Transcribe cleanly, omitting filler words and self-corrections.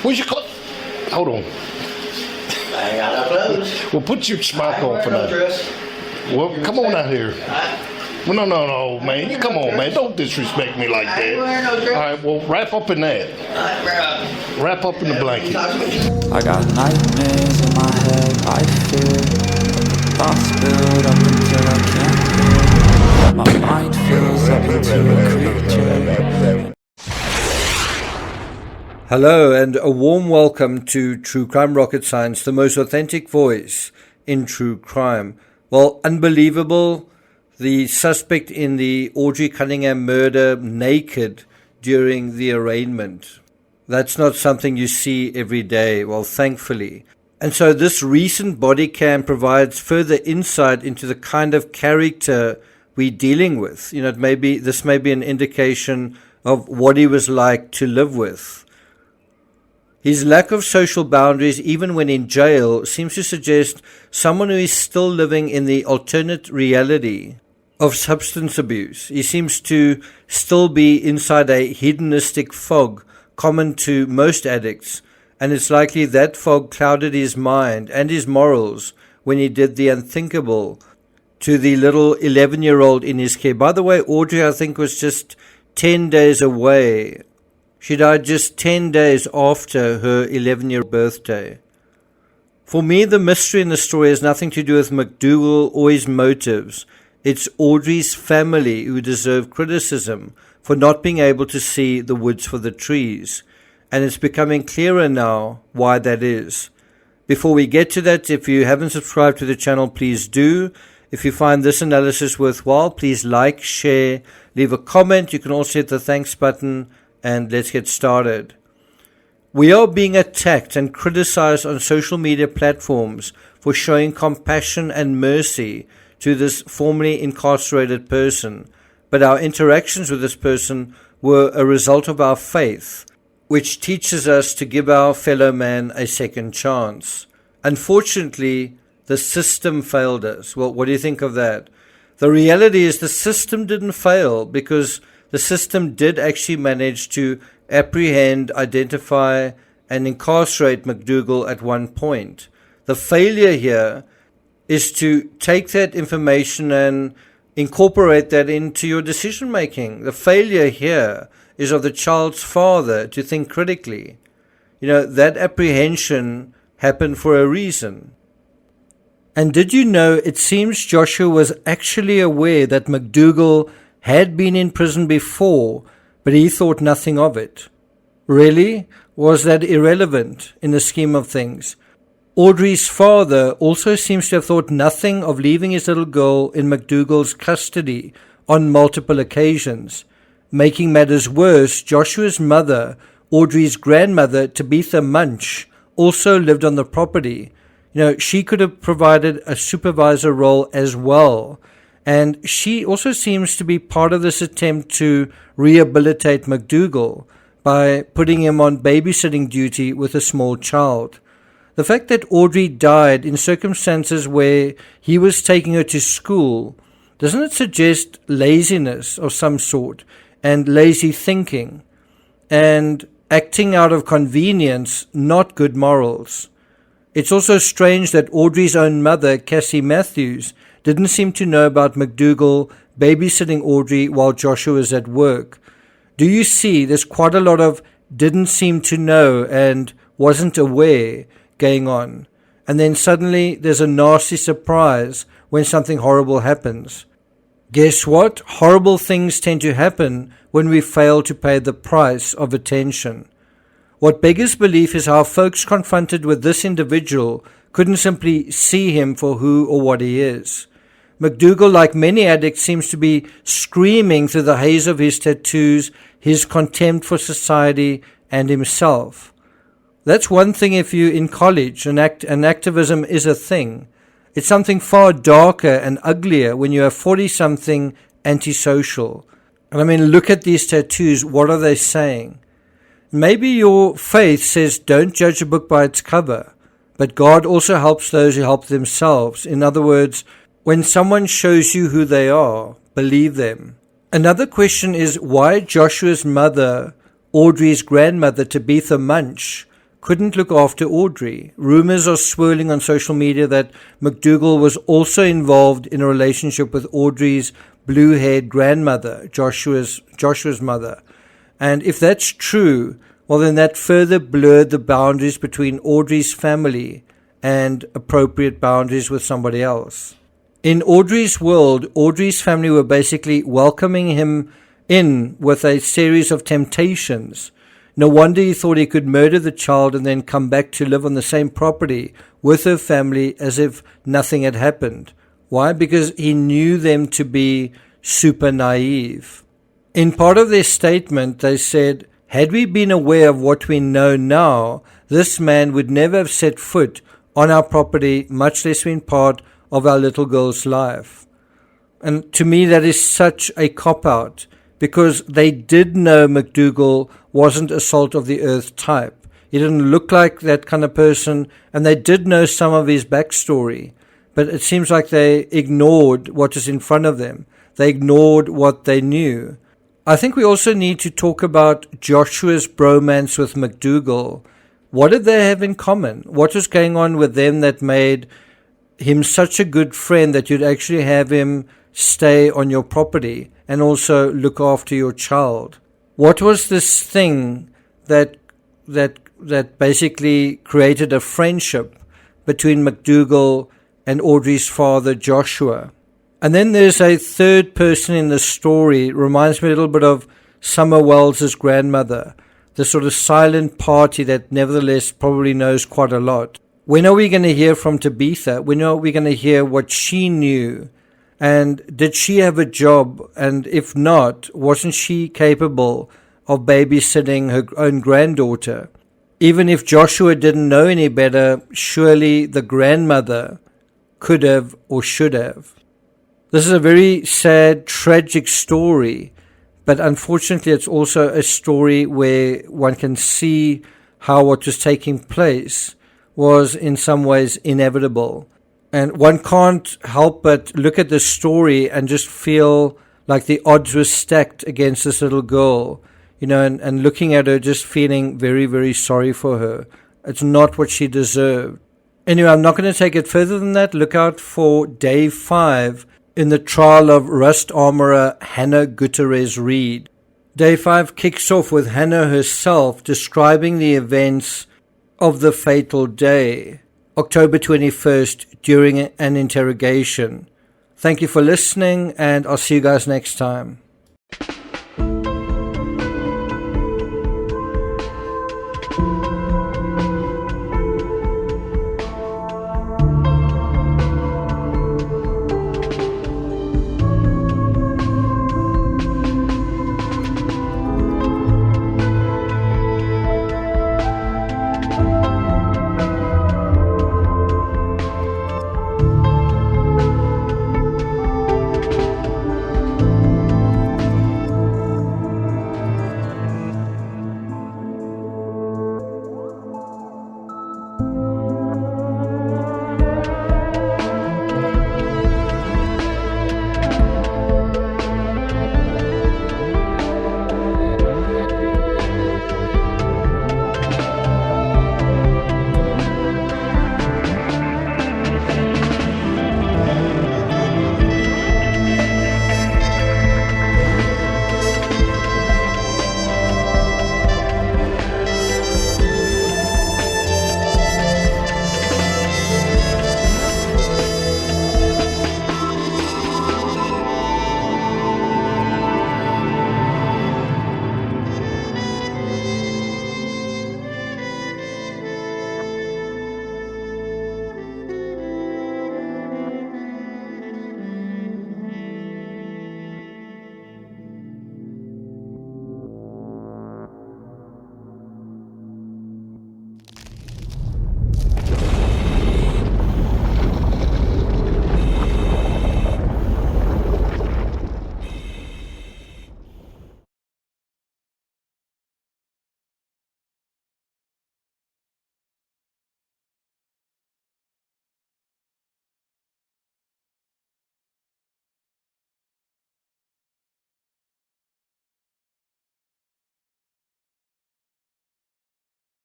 Where's your clothes? Hold on. I ain't got no clothes. Well, put your smock I ain't on for wearing no now. dress. Well, come on out here. Well, no, man. Come on, man. Don't disrespect me like I ain't that. wearing no All dress. right, well, wrap up in that. Wrap up in the blanket. I got nightmares in my head, I fear thoughts build up until I can't hear, and my mind fills up into a creature. Hello and a warm welcome to True Crime Rocket Science, the most authentic voice in true crime. Well, unbelievable, the suspect in the AUDRII Cunningham murder naked during the arraignment. That's not something you see every day, well, thankfully. And so this recent body cam provides further insight into the kind of character we're dealing with. You know, this may be an indication of what he was like to live with. His lack of social boundaries, even when in jail, seems to suggest someone who is still living in the alternate reality of substance abuse. He seems to still be inside a hedonistic fog common to most addicts, and it's likely that fog clouded his mind and his morals when he did the unthinkable to the little 11-year-old in his care. By the way, AUDRII, I think, was just 10 days away. She died just 10 days after her 11-year birthday. For me, the mystery in the story has nothing to do with McDougal or his motives. It's AUDRII's family who deserve criticism for not being able to see the woods for the trees. And it's becoming clearer now why that is. Before we get to that, if you haven't subscribed to the channel, please do. If you find this analysis worthwhile, please like, share, leave a comment. You can also hit the thanks button. And let's get started. We are being attacked and criticized on social media platforms for showing compassion and mercy to this formerly incarcerated person. But our interactions with this person were a result of our faith, which teaches us to give our fellow man a second chance. Unfortunately, the system failed us. Well, what do you think of that? The reality is the system didn't fail because the system did actually manage to apprehend, identify, and incarcerate McDougal at one point. The failure here is to take that information and incorporate that into your decision making. The failure here is of the child's father to think critically. You know, that apprehension happened for a reason. And did you know it seems Joshua was actually aware that McDougal had been in prison before, but he thought nothing of it. Really? Was that irrelevant in the scheme of things? AUDRII's father also seems to have thought nothing of leaving his little girl in McDougal's custody on multiple occasions. Making matters worse, Joshua's mother, AUDRII's grandmother, Tabitha Munch, also lived on the property. You know, she could have provided a supervisor role as well. And she also seems to be part of this attempt to rehabilitate McDougal by putting him on babysitting duty with a small child. The fact that AUDRII died in circumstances where he was taking her to school, doesn't it suggest laziness of some sort and lazy thinking and acting out of convenience, not good morals? It's also strange that AUDRII's own mother, Cassie Matthews, didn't seem to know about McDougal babysitting AUDRII while Joshua was at work. Do you see there's quite a lot of didn't seem to know and wasn't aware going on? And then suddenly there's a nasty surprise when something horrible happens. Guess what? Horrible things tend to happen when we fail to pay the price of attention. What beggars belief is how folks confronted with this individual couldn't simply see him for who or what he is. McDougal, like many addicts, seems to be screaming through the haze of his tattoos, his contempt for society and himself. That's one thing if you're in college and activism is a thing. It's something far darker and uglier when you're 40-something antisocial. And I mean, look at these tattoos. What are they saying? Maybe your faith says don't judge a book by its cover, but God also helps those who help themselves. In other words, when someone shows you who they are, believe them. Another question is why Joshua's mother, AUDRII's grandmother, Tabitha Munch, couldn't look after Audrey. Rumors are swirling on social media that McDougal was also involved in a relationship with Audrey's blue-haired grandmother, Joshua's mother. And if that's true, well, then that further blurred the boundaries between Audrey's family and appropriate boundaries with somebody else. In Audrey's world, Audrey's family were basically welcoming him in with a series of temptations. No wonder he thought he could murder the child and then come back to live on the same property with her family as if nothing had happened. Why? Because he knew them to be super naive. In part of their statement, they said, had we been aware of what we know now, this man would never have set foot on our property, much less been part of our little girl's life. And to me, that is such a cop-out, because they did know McDougal wasn't a salt of the earth type. He didn't look like that kind of person, and they did know some of his backstory. But it seems like they ignored what is in front of them. They ignored what they knew. I think we also need to talk about Joshua's bromance with McDougal. What did they have in common? What was going on with them that made him such a good friend that you'd actually have him stay on your property and also look after your child? What was this thing that basically created a friendship between McDougal and Audrey's father, Joshua? And then there's a third person in the story. Reminds me a little bit of Summer Wells' grandmother, the sort of silent party that nevertheless probably knows quite a lot. When are we going to hear from Tabitha? When are we going to hear what she knew? And did she have a job? And if not, wasn't she capable of babysitting her own granddaughter? Even if Joshua didn't know any better, surely the grandmother could have or should have. This is a very sad, tragic story, but unfortunately it's also a story where one can see how what was taking place was in some ways inevitable. And one can't help but look at this story and just feel like the odds were stacked against this little girl, and looking at her just feeling very, very sorry for her. It's not what she deserved. Anyway, I'm not going to take it further than that. Look out for day 5 in the trial of Rust Armourer Hannah Gutierrez Reed. Day 5 kicks off with Hannah herself describing the events of the fatal day, October 21st, during an interrogation. Thank you for listening, and I'll see you guys next time.